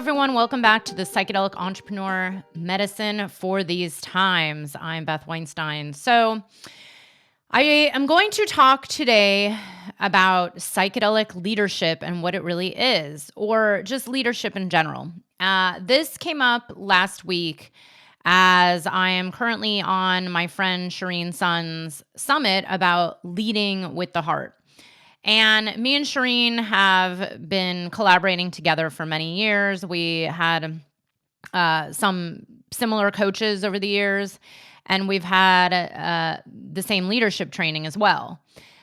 everyone. Welcome back to the Psychedelic Entrepreneur Medicine for These Times. I'm Beth Weinstein. So I am going to talk today about psychedelic leadership and what it really is, or just leadership in general. This came up last week as I am currently on my friend Shireen Sun's summit about leading with the heart. And me and Shireen have been collaborating together for many years. We had some similar coaches over the years, and we've had the same leadership training as well.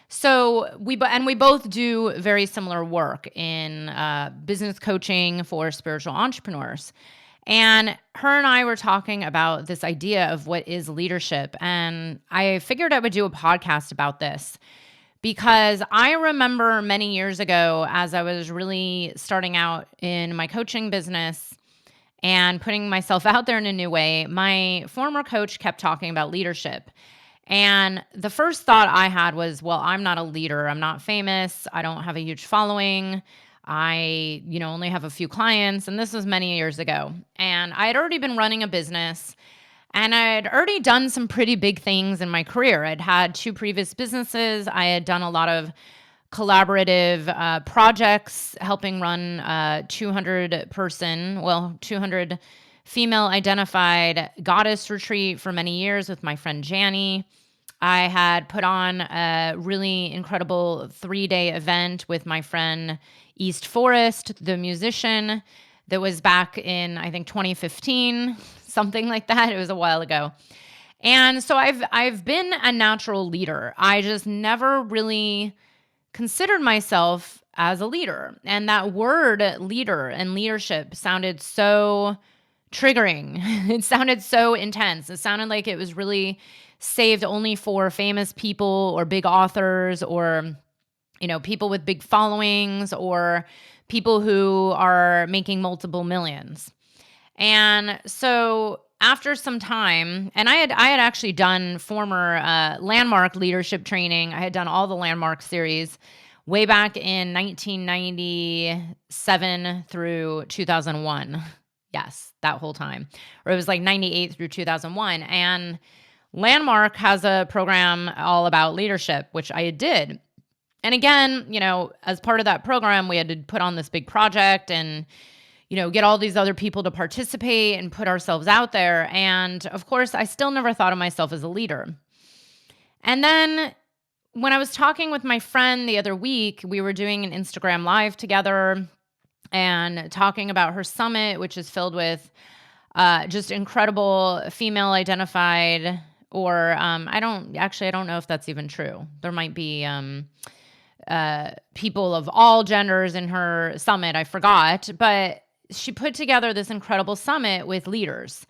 So we both do very similar work in business coaching for spiritual entrepreneurs. And her and I were talking about this idea of what is leadership. And I figured I would do a podcast about this because I remember many years ago, as I was really starting out in my coaching business and putting myself out there in a new way, my former coach kept talking about leadership. And the first thought I had was, well, I'm not a leader. I'm not famous. I don't have a huge following. I, only have a few clients. And this was many years ago. And I had already been running a business. And I'd already done some pretty big things in my career. I'd had 2 previous businesses. I had done a lot of collaborative projects, helping run 200 female identified goddess retreat for many years with my friend Janie. I had put on a really incredible 3-day event with my friend East Forest, the musician, that was back in, I think, 2015. Something like that. It was a while ago. And so I've been a natural leader. I just never really considered myself as a leader. And that word leader and leadership sounded so triggering. It sounded so intense. It sounded like it was really saved only for famous people or big authors or, people with big followings or people who are making multiple millions. And so after some time, and I had actually done former landmark leadership training. I had done all the landmark series way back in 1997 through 2001. Yes, that whole time. Or it was like 98 through 2001. And Landmark has a program all about leadership, which I did. And again, as part of that program, we had to put on this big project and get all these other people to participate and put ourselves out there. And of course, I still never thought of myself as a leader. And then when I was talking with my friend the other week, we were doing an Instagram Live together and talking about her summit, which is filled with just incredible female identified, or I don't know if that's even true. There might be people of all genders in her summit. I forgot, but she put together this incredible summit with leaders,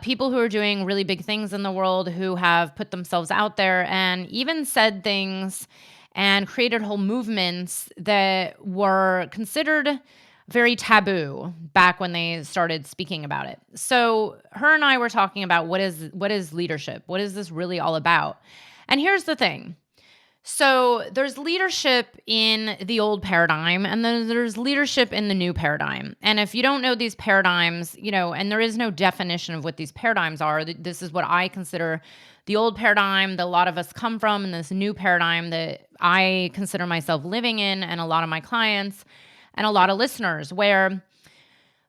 people who are doing really big things in the world, who have put themselves out there and even said things and created whole movements that were considered very taboo back when they started speaking about it. So her and I were talking about what is leadership? What is this really all about? And here's the thing. So there's leadership in the old paradigm, and then there's leadership in the new paradigm. And if you don't know these paradigms, and there is no definition of what these paradigms are, this is what I consider the old paradigm that a lot of us come from, and this new paradigm that I consider myself living in, and a lot of my clients and a lot of listeners, where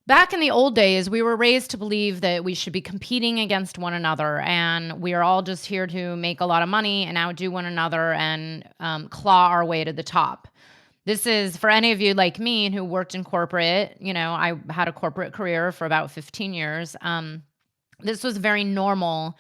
back in the old days, we were raised to believe that we should be competing against one another, and we are all just here to make a lot of money and outdo one another and claw our way to the top. This is for any of you like me who worked in corporate. I had a corporate career for about 15 years. This was very normal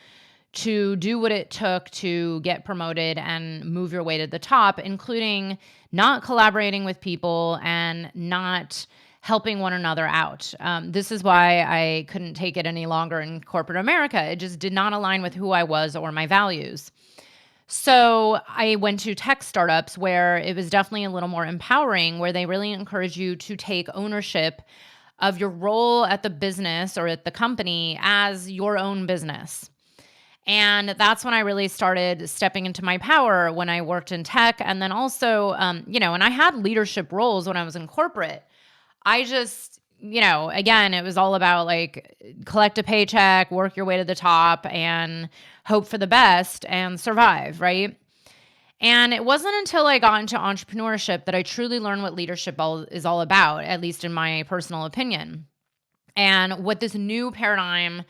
to do what it took to get promoted and move your way to the top, including not collaborating with people and not helping one another out. This is why I couldn't take it any longer in corporate America. It just did not align with who I was or my values. So I went to tech startups where it was definitely a little more empowering, where they really encourage you to take ownership of your role at the business or at the company as your own business. And that's when I really started stepping into my power when I worked in tech. And then also, and I had leadership roles when I was in corporate. I just, again, it was all about like collect a paycheck, work your way to the top, and hope for the best and survive, right? And it wasn't until I got into entrepreneurship that I truly learned what leadership is all about, at least in my personal opinion. And what this new paradigm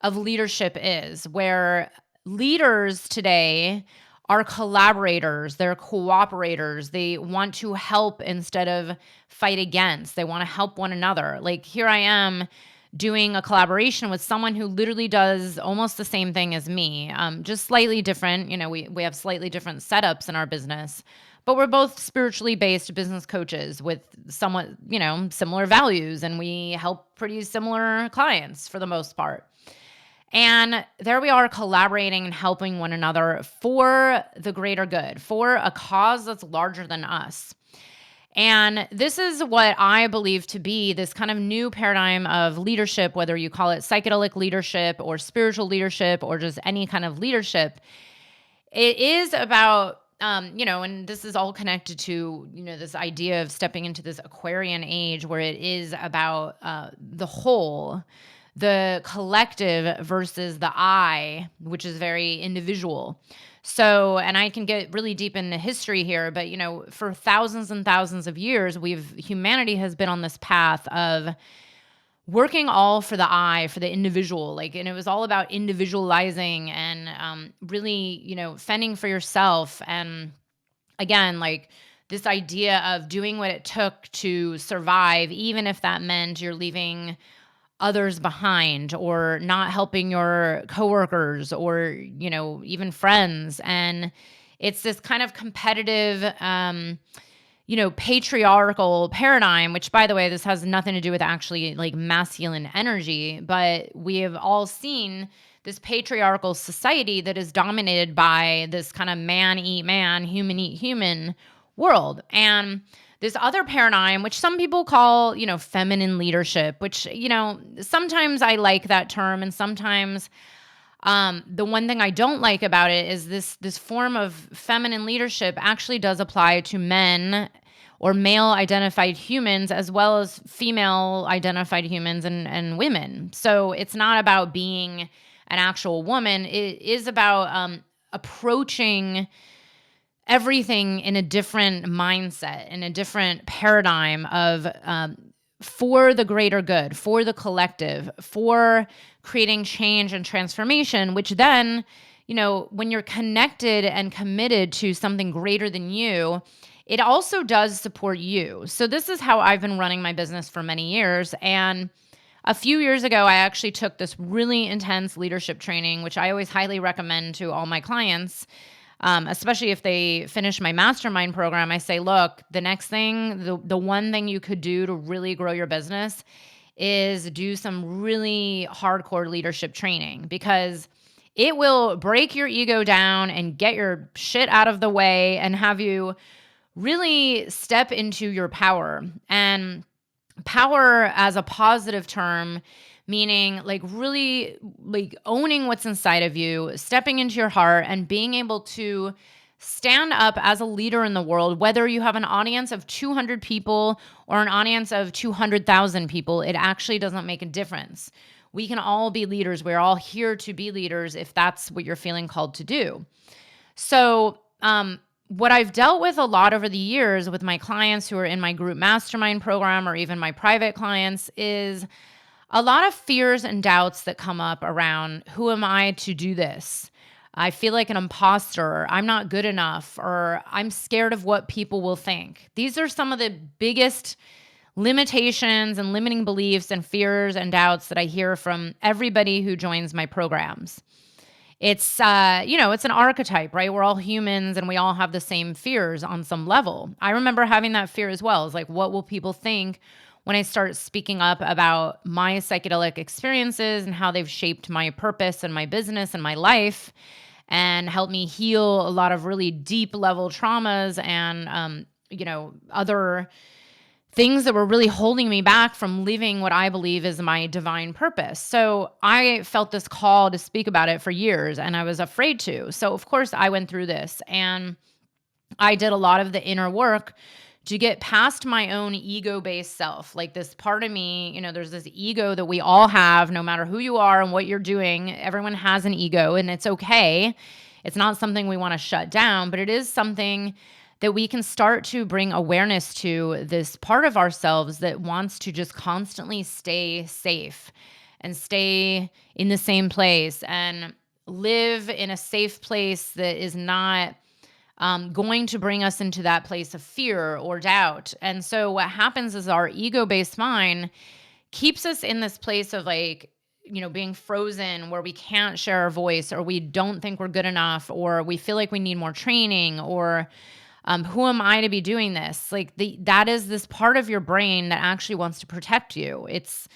of leadership is, where leaders today are collaborators, they're cooperators. They want to help instead of fight against. They want to help one another. Like here I am doing a collaboration with someone who literally does almost the same thing as me, just slightly different. We have slightly different setups in our business, but we're both spiritually based business coaches with somewhat, similar values, and we help pretty similar clients for the most part. And there we are collaborating and helping one another for the greater good, for a cause that's larger than us. And this is what I believe to be this kind of new paradigm of leadership, whether you call it psychedelic leadership or spiritual leadership or just any kind of leadership. It is about, and this is all connected to, this idea of stepping into this Aquarian age where it is about the whole, the collective versus the I, which is very individual. So, and I can get really deep into history here, but for thousands and thousands of years, humanity has been on this path of working all for the I, for the individual, and it was all about individualizing and really, fending for yourself. And again, this idea of doing what it took to survive, even if that meant you're leaving others behind or not helping your coworkers or, even friends. And it's this kind of competitive, patriarchal paradigm, which by the way, this has nothing to do with actually like masculine energy, but we have all seen this patriarchal society that is dominated by this kind of man eat man, human eat human world. And this other paradigm, which some people call, feminine leadership, which, sometimes I like that term. And sometimes the one thing I don't like about it is this form of feminine leadership actually does apply to men or male identified humans as well as female identified humans and women. So it's not about being an actual woman. It is about approaching everything in a different mindset, in a different paradigm of for the greater good, for the collective, for creating change and transformation, which then, when you're connected and committed to something greater than you, it also does support you. So this is how I've been running my business for many years. And a few years ago, I actually took this really intense leadership training, which I always highly recommend to all my clients. Especially if they finish my mastermind program, I say, look, the next thing, the one thing you could do to really grow your business is do some really hardcore leadership training, because it will break your ego down and get your shit out of the way and have you really step into your power. And power as a positive term, meaning really owning what's inside of you, stepping into your heart and being able to stand up as a leader in the world, whether you have an audience of 200 people or an audience of 200,000 people, it actually doesn't make a difference. We can all be leaders. We're all here to be leaders if that's what you're feeling called to do. So, what I've dealt with a lot over the years with my clients who are in my group mastermind program or even my private clients is a lot of fears and doubts that come up around, who am I to do this? I feel like an imposter, I'm not good enough, or I'm scared of what people will think. These are some of the biggest limitations and limiting beliefs and fears and doubts that I hear from everybody who joins my programs. It's, it's an archetype, right? We're all humans and we all have the same fears on some level. I remember having that fear as well. It's like, what will people think when I start speaking up about my psychedelic experiences and how they've shaped my purpose and my business and my life and helped me heal a lot of really deep level traumas and, other things that were really holding me back from living what I believe is my divine purpose. So I felt this call to speak about it for years and I was afraid to. So of course I went through this and I did a lot of the inner work to get past my own ego-based self. Like this part of me, there's this ego that we all have, no matter who you are and what you're doing. Everyone has an ego, and it's okay. It's not something we want to shut down, but it is something that we can start to bring awareness to, this part of ourselves that wants to just constantly stay safe and stay in the same place and live in a safe place that is not going to bring us into that place of fear or doubt. And so what happens is our ego-based mind keeps us in this place of being frozen, where we can't share our voice, or we don't think we're good enough, or we feel like we need more training, or who am I to be doing this? That is this part of your brain that actually wants to protect you. It's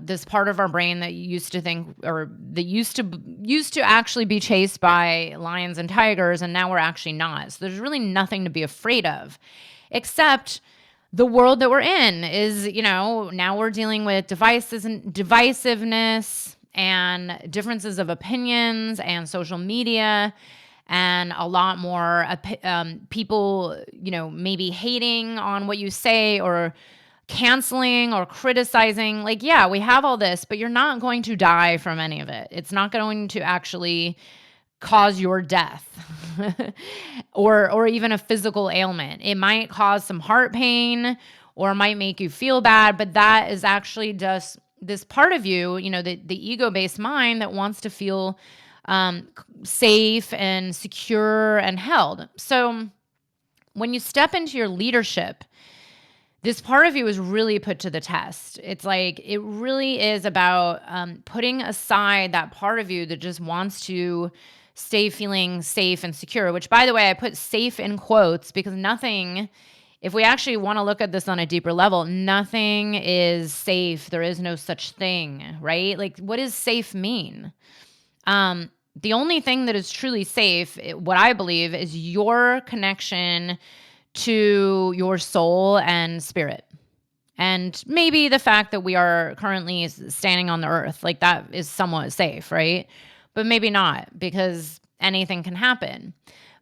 this part of our brain that used to think, or that used to actually be chased by lions and tigers, and now we're actually not. So there's really nothing to be afraid of, except the world that we're in is, now we're dealing with divisiveness and differences of opinions and social media, and a lot more people, maybe hating on what you say, or canceling or criticizing. Yeah, we have all this, but you're not going to die from any of it. It's not going to actually cause your death or even a physical ailment. It might cause some heart pain, or might make you feel bad, but that is actually just this part of you, the ego-based mind that wants to feel safe and secure and held. So when you step into your leadership, this part of you is really put to the test. It's it really is about putting aside that part of you that just wants to stay feeling safe and secure, which, by the way, I put safe in quotes because nothing, if we actually want to look at this on a deeper level, nothing is safe. There is no such thing, right? What does safe mean? The only thing that is truly safe, what I believe, is your connection to your soul and spirit. And maybe the fact that we are currently standing on the earth, that is somewhat safe, right? But maybe not, because anything can happen.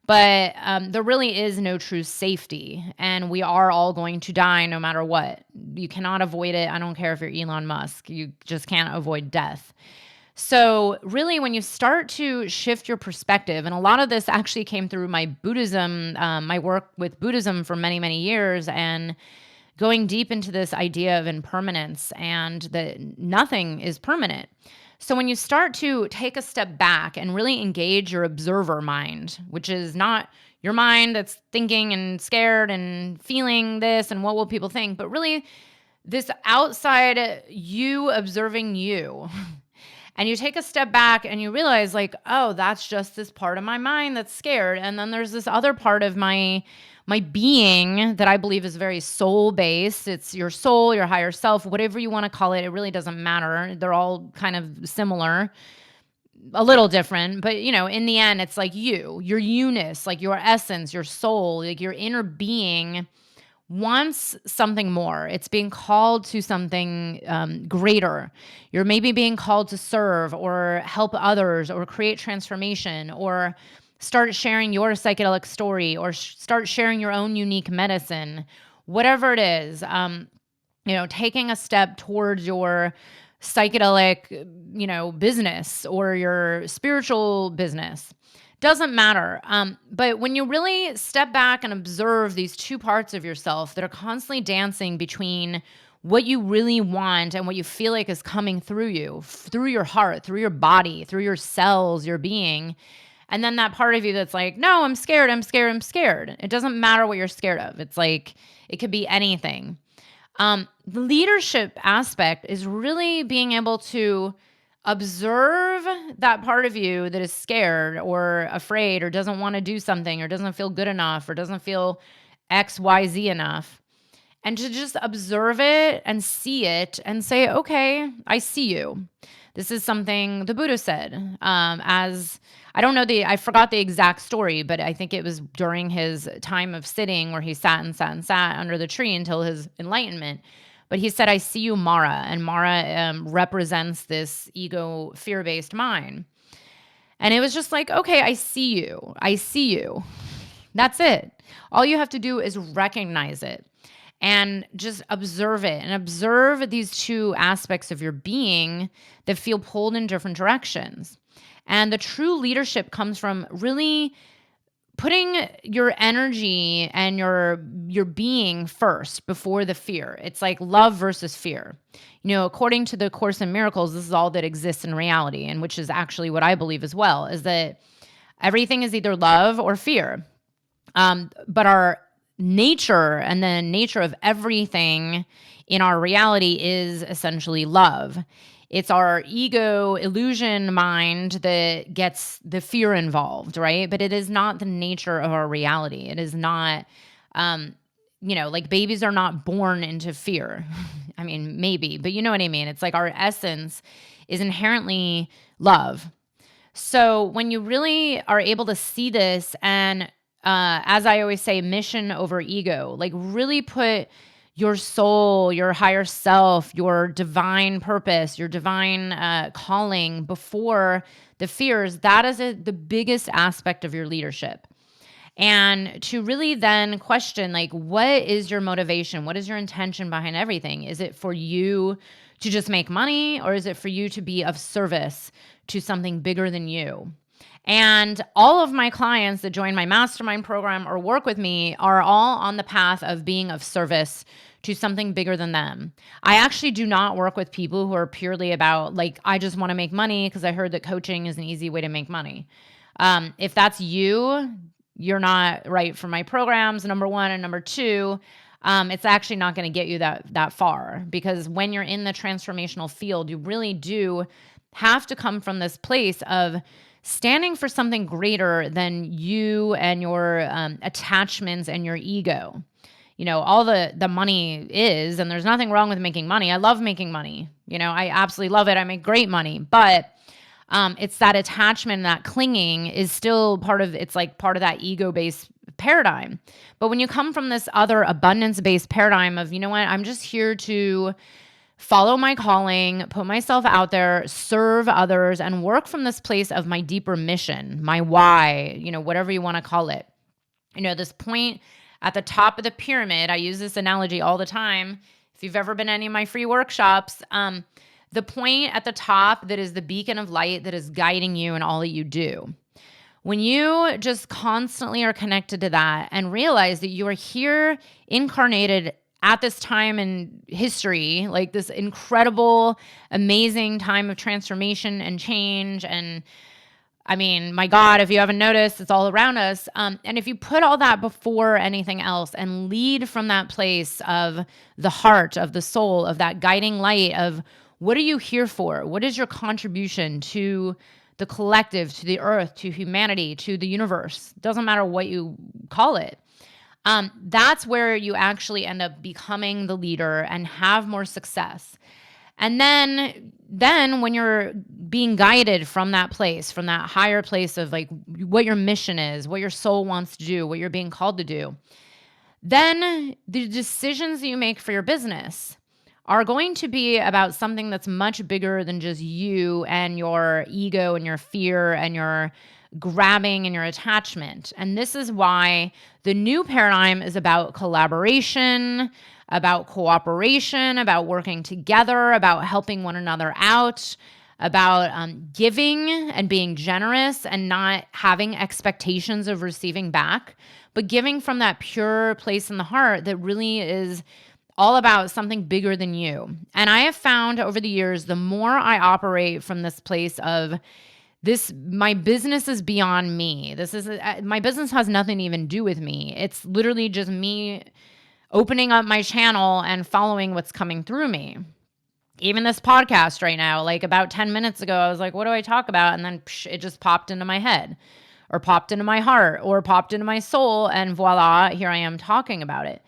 But there really is no true safety, and we are all going to die no matter what. You cannot avoid it. I don't care if you're Elon Musk. You just can't avoid death. So really, when you start to shift your perspective, and a lot of this actually came through my Buddhism, my work with Buddhism for many, many years, and going deep into this idea of impermanence and that nothing is permanent. So when you start to take a step back and really engage your observer mind, which is not your mind that's thinking and scared and feeling this and what will people think, but really this outside you observing you. And you take a step back and you realize oh, that's just this part of my mind that's scared. And then there's this other part of my being that I believe is very soul-based. It's your soul, your higher self, whatever you want to call it. It really doesn't matter. They're all kind of similar, a little different. But, in the end, it's your you-ness, your essence, your soul, your inner being wants something more. It's being called to something greater. You're maybe being called to serve or help others or create transformation or start sharing your psychedelic story or start sharing your own unique medicine, whatever it is, taking a step towards your psychedelic, business or your spiritual business. Doesn't matter. But when you really step back and observe these two parts of yourself that are constantly dancing between what you really want and what you feel like is coming through you, through your heart, through your body, through your cells, your being, and then that part of you that's no, I'm scared, I'm scared, I'm scared. It doesn't matter what you're scared of. It's it could be anything. The leadership aspect is really being able to observe that part of you that is scared or afraid or doesn't want to do something or doesn't feel good enough or doesn't feel XYZ enough, and to just observe it and see it and say, okay, I see you. This is something the Buddha said. I forgot the exact story, but I think it was during his time of sitting where he sat and sat and sat under the tree until his enlightenment. But he said, I see you, Mara. And Mara represents this ego, fear-based mind. And it was just okay, I see you. I see you. That's it. All you have to do is recognize it and just observe it and observe these two aspects of your being that feel pulled in different directions. And the true leadership comes from really putting your energy and your being first before the fear. It's like love versus fear. According to the Course in Miracles, this is all that exists in reality, and which is actually what I believe as well, is that everything is either love or fear. But our nature and the nature of everything in our reality is essentially love. It's our ego illusion mind that gets the fear involved, right? But it is not the nature of our reality. It is not, like babies are not born into fear. I mean, maybe, but you know what I mean? It's like our essence is inherently love. So when you really are able to see this and as I always say, mission over ego, like really put your soul, your higher self, your divine purpose, your divine calling before the fears, that is the biggest aspect of your leadership. And to really then question, like, what is your motivation? What is your intention behind everything? Is it for you to just make money, or is it for you to be of service to something bigger than you? And all of my clients that join my mastermind program or work with me are all on the path of being of service to something bigger than them. I actually do not work with people who are purely about, like, I just want to make money because I heard that coaching is an easy way to make money. If that's you, you're not right for my programs, number one. And number two, it's actually not going to get you that far, because when you're in the transformational field, you really do have to come from this place of standing for something greater than you and your attachments and your ego. All the money is, and there's nothing wrong with making money. I love making money. I absolutely love it. I make great money, but it's that attachment, that clinging is still it's like part of that ego-based paradigm. But when you come from this other abundance-based paradigm of, I'm just here to follow my calling, put myself out there, serve others, and work from this place of my deeper mission, my why, whatever you want to call it. This point at the top of the pyramid, I use this analogy all the time. If you've ever been to any of my free workshops, the point at the top that is the beacon of light that is guiding you in all that you do. When you just constantly are connected to that and realize that you are here incarnated at this time in history, like this incredible, amazing time of transformation and change. And I mean, my God, if you haven't noticed, it's all around us. And if you put all that before anything else and lead from that place of the heart, of the soul, of that guiding light of what are you here for? What is your contribution to the collective, to the earth, to humanity, to the universe? Doesn't matter what you call it. That's where you actually end up becoming the leader and have more success. And then when you're being guided from that place, from that higher place of like what your mission is, what your soul wants to do, what you're being called to do, then the decisions that you make for your business are going to be about something that's much bigger than just you and your ego and your fear and your grabbing and your attachment. And this is why the new paradigm is about collaboration, about cooperation, about working together, about helping one another out, about giving and being generous and not having expectations of receiving back, but giving from that pure place in the heart that really is all about something bigger than you. And I have found over the years, the more I operate from this place of my business is beyond me. My business has nothing to even do with me. It's literally just me opening up my channel and following what's coming through me. Even this podcast right now, like about 10 minutes ago, I was like, what do I talk about? And then it just popped into my head or popped into my heart or popped into my soul. And voila, here I am talking about it.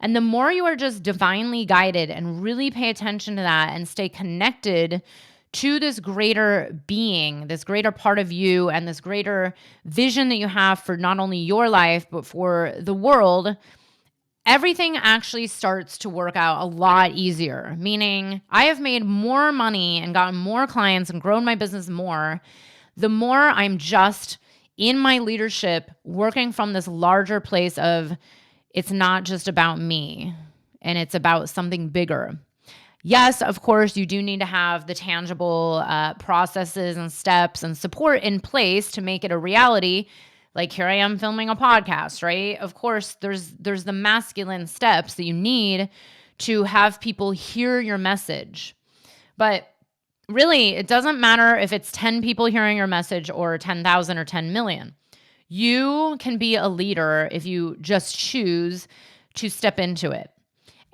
And the more you are just divinely guided and really pay attention to that and stay connected to this greater being, this greater part of you, and this greater vision that you have for not only your life, but for the world, everything actually starts to work out a lot easier. Meaning, I have made more money and gotten more clients and grown my business more, the more I'm just in my leadership, working from this larger place of it's not just about me and it's about something bigger. Yes, of course, you do need to have the tangible processes and steps and support in place to make it a reality. Like here I am filming a podcast, right? Of course, there's the masculine steps that you need to have people hear your message. But really, it doesn't matter if it's 10 people hearing your message or 10,000 or 10 million. You can be a leader if you just choose to step into it.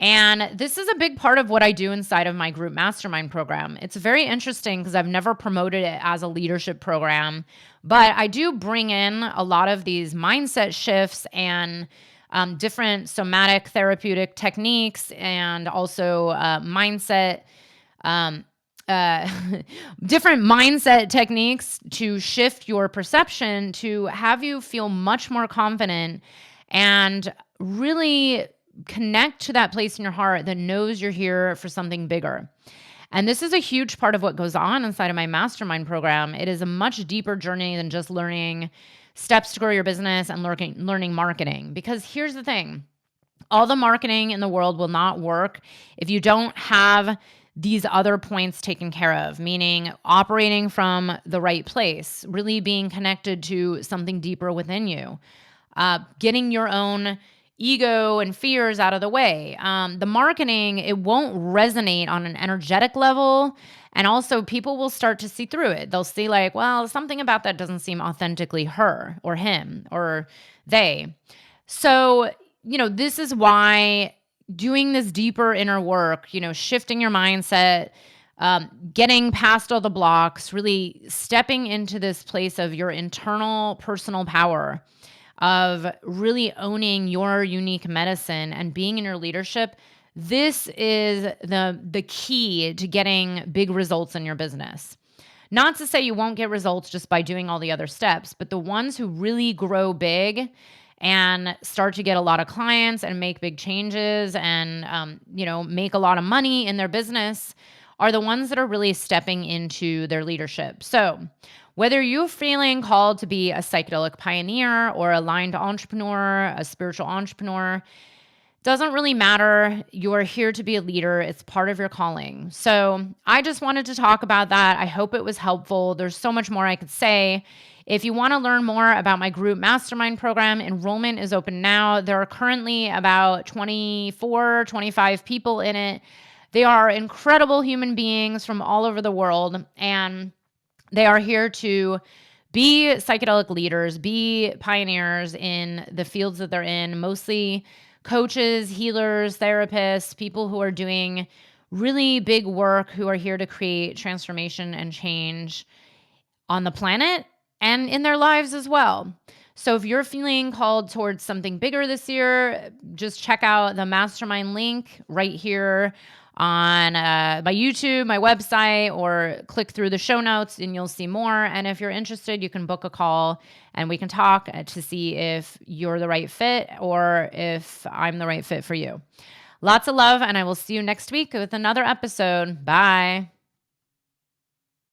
And this is a big part of what I do inside of my group mastermind program. It's very interesting because I've never promoted it as a leadership program, but I do bring in a lot of these mindset shifts and different somatic therapeutic techniques and also mindset um, uh, different mindset techniques to shift your perception to have you feel much more confident and really connect to that place in your heart that knows you're here for something bigger. And this is a huge part of what goes on inside of my mastermind program. It is a much deeper journey than just learning steps to grow your business and learning marketing. Because here's the thing, all the marketing in the world will not work if you don't have these other points taken care of, meaning operating from the right place, really being connected to something deeper within you, getting your own ego and fears out of the way. The marketing, it won't resonate on an energetic level. And also people will start to see through it. They'll see like, well, something about that doesn't seem authentically her or him or they. So, this is why doing this deeper inner work, shifting your mindset, getting past all the blocks, really stepping into this place of your internal personal power, of really owning your unique medicine and being in your leadership. This is the key to getting big results in your business. Not to say you won't get results just by doing all the other steps, but the ones who really grow big and start to get a lot of clients and make big changes and make a lot of money in their business are the ones that are really stepping into their leadership. So whether you're feeling called to be a psychedelic pioneer or aligned entrepreneur, a spiritual entrepreneur, doesn't really matter. You're here to be a leader. It's part of your calling. So I just wanted to talk about that. I hope it was helpful. There's so much more I could say. If you want to learn more about my group mastermind program, enrollment is open now. There are currently about 24, 25 people in it. They are incredible human beings from all over the world, and they are here to be psychedelic leaders, be pioneers in the fields that they're in, mostly coaches, healers, therapists, people who are doing really big work, who are here to create transformation and change on the planet and in their lives as well. So if you're feeling called towards something bigger this year, just check out the mastermind link right here on my YouTube, my website, or click through the show notes and you'll see more. And if you're interested, you can book a call and we can talk to see if you're the right fit or if I'm the right fit for you. Lots of love, and I will see you next week with another episode. Bye.